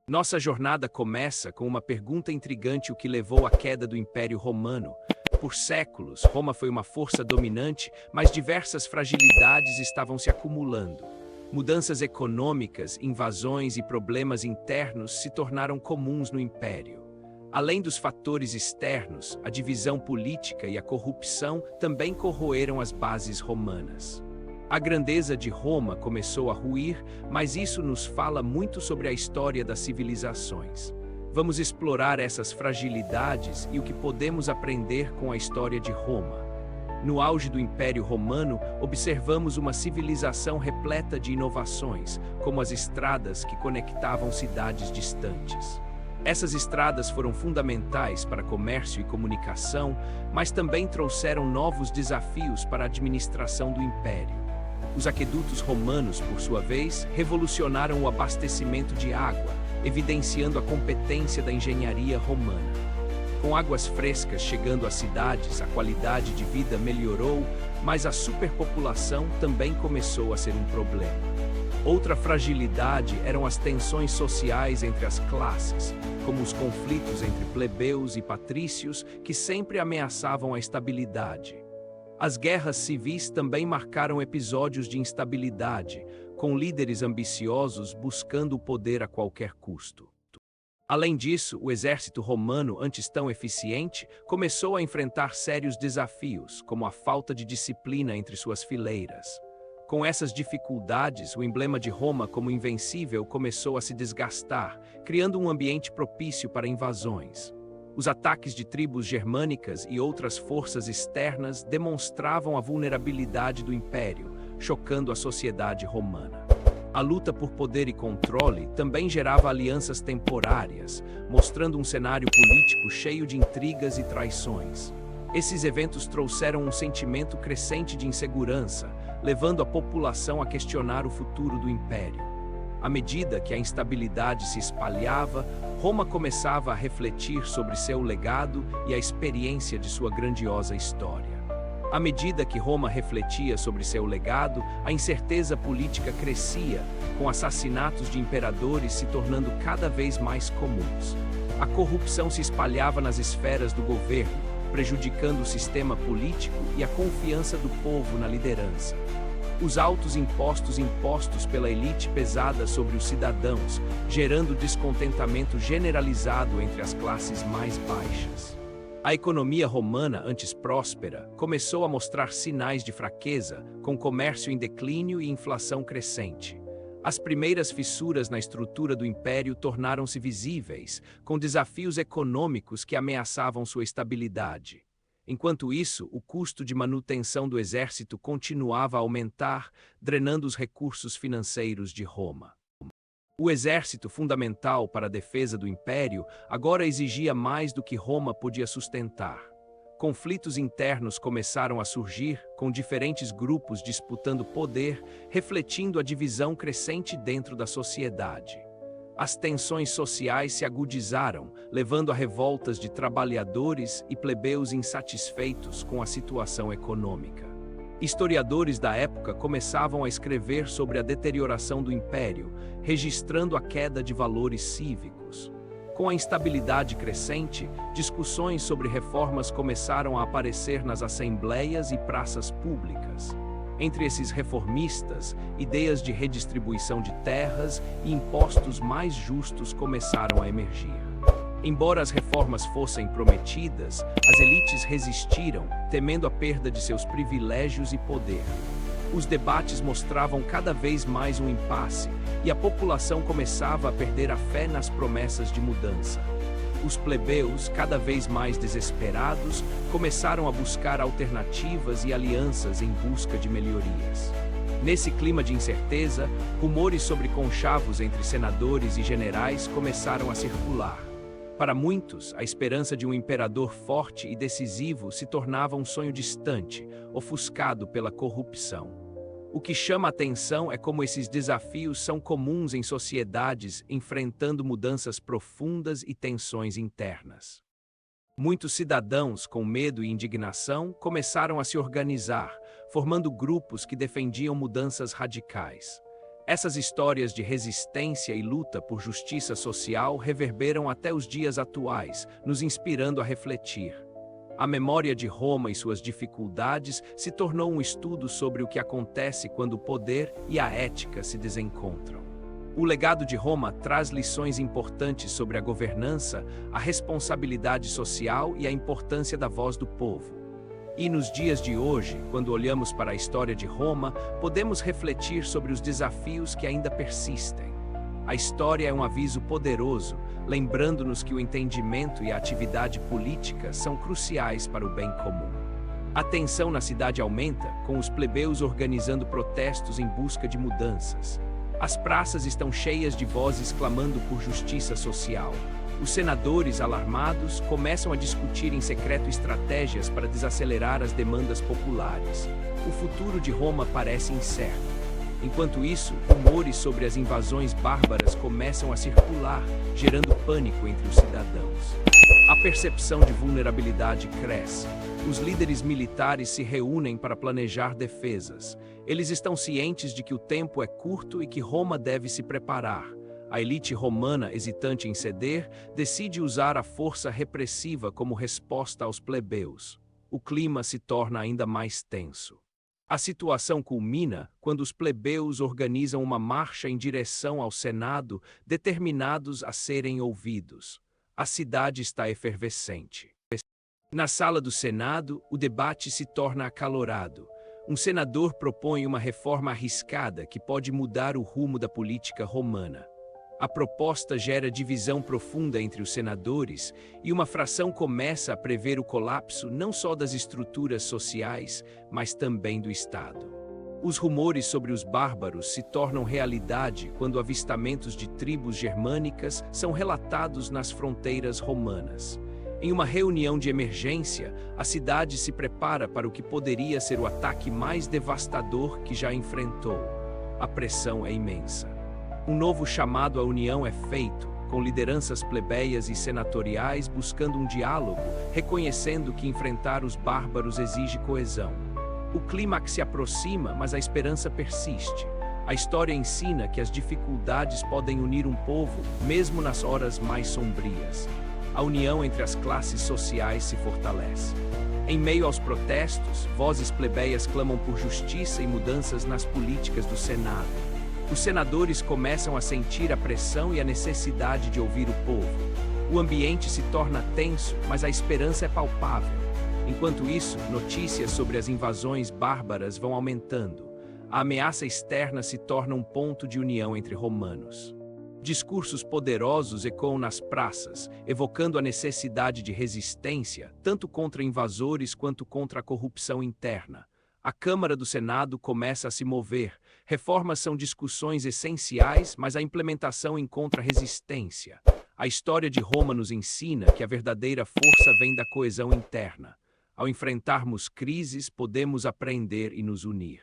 Nossa jornada começa com uma pergunta intrigante: o que levou à queda do Império Romano. Por séculos, Roma foi uma força dominante, mas diversas fragilidades estavam se acumulando. Mudanças econômicas, invasões e problemas internos se tornaram comuns no Império. Além dos fatores externos, a divisão política e a corrupção também corroeram as bases romanas. A grandeza de Roma começou a ruir, mas isso nos fala muito sobre a história das civilizações. Vamos explorar essas fragilidades e o que podemos aprender com a história de Roma. No auge do Império Romano, observamos uma civilização repleta de inovações, como as estradas que conectavam cidades distantes. Essas estradas foram fundamentais para comércio e comunicação, mas também trouxeram novos desafios para a administração do Império. Os aquedutos romanos, por sua vez, revolucionaram o abastecimento de água, evidenciando a competência da engenharia romana. Com águas frescas chegando às cidades, a qualidade de vida melhorou, mas a superpopulação também começou a ser um problema. Outra fragilidade eram as tensões sociais entre as classes, como os conflitos entre plebeus e patrícios, que sempre ameaçavam a estabilidade. As guerras civis também marcaram episódios de instabilidade, com líderes ambiciosos buscando o poder a qualquer custo. Além disso, o exército romano, antes tão eficiente, começou a enfrentar sérios desafios, como a falta de disciplina entre suas fileiras. Com essas dificuldades, o emblema de Roma como invencível começou a se desgastar, criando um ambiente propício para invasões. Os ataques de tribos germânicas e outras forças externas demonstravam a vulnerabilidade do império, chocando a sociedade romana. A luta por poder e controle também gerava alianças temporárias, mostrando um cenário político cheio de intrigas e traições. Esses eventos trouxeram um sentimento crescente de insegurança, levando a população a questionar o futuro do império. À medida que a instabilidade se espalhava, Roma começava a refletir sobre seu legado e a experiência de sua grandiosa história. À medida que Roma refletia sobre seu legado, a incerteza política crescia, com assassinatos de imperadores se tornando cada vez mais comuns. A corrupção se espalhava nas esferas do governo, prejudicando o sistema político e a confiança do povo na liderança. Os altos impostos impostos pela elite pesada sobre os cidadãos, gerando descontentamento generalizado entre as classes mais baixas. A economia romana, antes próspera, começou a mostrar sinais de fraqueza, com comércio em declínio e inflação crescente. As primeiras fissuras na estrutura do império tornaram-se visíveis, com desafios econômicos que ameaçavam sua estabilidade. Enquanto isso, o custo de manutenção do exército continuava a aumentar, drenando os recursos financeiros de Roma. O exército, fundamental para a defesa do império, agora exigia mais do que Roma podia sustentar. Conflitos internos começaram a surgir, com diferentes grupos disputando poder, refletindo a divisão crescente dentro da sociedade. As tensões sociais se agudizaram, levando a revoltas de trabalhadores e plebeus insatisfeitos com a situação econômica. Historiadores da época começavam a escrever sobre a deterioração do império, registrando a queda de valores cívicos. Com a instabilidade crescente, discussões sobre reformas começaram a aparecer nas assembleias e praças públicas. Entre esses reformistas, ideias de redistribuição de terras e impostos mais justos começaram a emergir. Embora as reformas fossem prometidas, as elites resistiram, temendo a perda de seus privilégios e poder. Os debates mostravam cada vez mais um impasse, e a população começava a perder a fé nas promessas de mudança. Os plebeus, cada vez mais desesperados, começaram a buscar alternativas e alianças em busca de melhorias. Nesse clima de incerteza, rumores sobre conchavos entre senadores e generais começaram a circular. Para muitos, a esperança de um imperador forte e decisivo se tornava um sonho distante, ofuscado pela corrupção. O que chama a atenção é como esses desafios são comuns em sociedades enfrentando mudanças profundas e tensões internas. Muitos cidadãos, com medo e indignação, começaram a se organizar, formando grupos que defendiam mudanças radicais. Essas histórias de resistência e luta por justiça social reverberam até os dias atuais, nos inspirando a refletir. A memória de Roma e suas dificuldades se tornou um estudo sobre o que acontece quando o poder e a ética se desencontram. O legado de Roma traz lições importantes sobre a governança, a responsabilidade social e a importância da voz do povo. E nos dias de hoje, quando olhamos para a história de Roma, podemos refletir sobre os desafios que ainda persistem. A história é um aviso poderoso, lembrando-nos que o entendimento e a atividade política são cruciais para o bem comum. A tensão na cidade aumenta, com os plebeus organizando protestos em busca de mudanças. As praças estão cheias de vozes clamando por justiça social. Os senadores, alarmados, começam a discutir em secreto estratégias para desacelerar as demandas populares. O futuro de Roma parece incerto. Enquanto isso, rumores sobre as invasões bárbaras começam a circular, gerando pânico entre os cidadãos. A percepção de vulnerabilidade cresce. Os líderes militares se reúnem para planejar defesas. Eles estão cientes de que o tempo é curto e que Roma deve se preparar. A elite romana, hesitante em ceder, decide usar a força repressiva como resposta aos plebeus. O clima se torna ainda mais tenso. A situação culmina quando os plebeus organizam uma marcha em direção ao Senado, determinados a serem ouvidos. A cidade está efervescente. Na sala do Senado, o debate se torna acalorado. Um senador propõe uma reforma arriscada que pode mudar o rumo da política romana. A proposta gera divisão profunda entre os senadores e uma fração começa a prever o colapso não só das estruturas sociais, mas também do Estado. Os rumores sobre os bárbaros se tornam realidade quando avistamentos de tribos germânicas são relatados nas fronteiras romanas. Em uma reunião de emergência, a cidade se prepara para o que poderia ser o ataque mais devastador que já enfrentou. A pressão é imensa. Um novo chamado à união é feito, com lideranças plebeias e senatoriais buscando um diálogo, reconhecendo que enfrentar os bárbaros exige coesão. O clímax se aproxima, mas a esperança persiste. A história ensina que as dificuldades podem unir um povo, mesmo nas horas mais sombrias. A união entre as classes sociais se fortalece. Em meio aos protestos, vozes plebeias clamam por justiça e mudanças nas políticas do Senado. Os senadores começam a sentir a pressão e a necessidade de ouvir o povo. O ambiente se torna tenso, mas a esperança é palpável. Enquanto isso, notícias sobre as invasões bárbaras vão aumentando. A ameaça externa se torna um ponto de união entre romanos. Discursos poderosos ecoam nas praças, evocando a necessidade de resistência, tanto contra invasores quanto contra a corrupção interna. A Câmara do Senado começa a se mover. Reformas são discussões essenciais, mas a implementação encontra resistência. A história de Roma nos ensina que a verdadeira força vem da coesão interna. Ao enfrentarmos crises, podemos aprender e nos unir.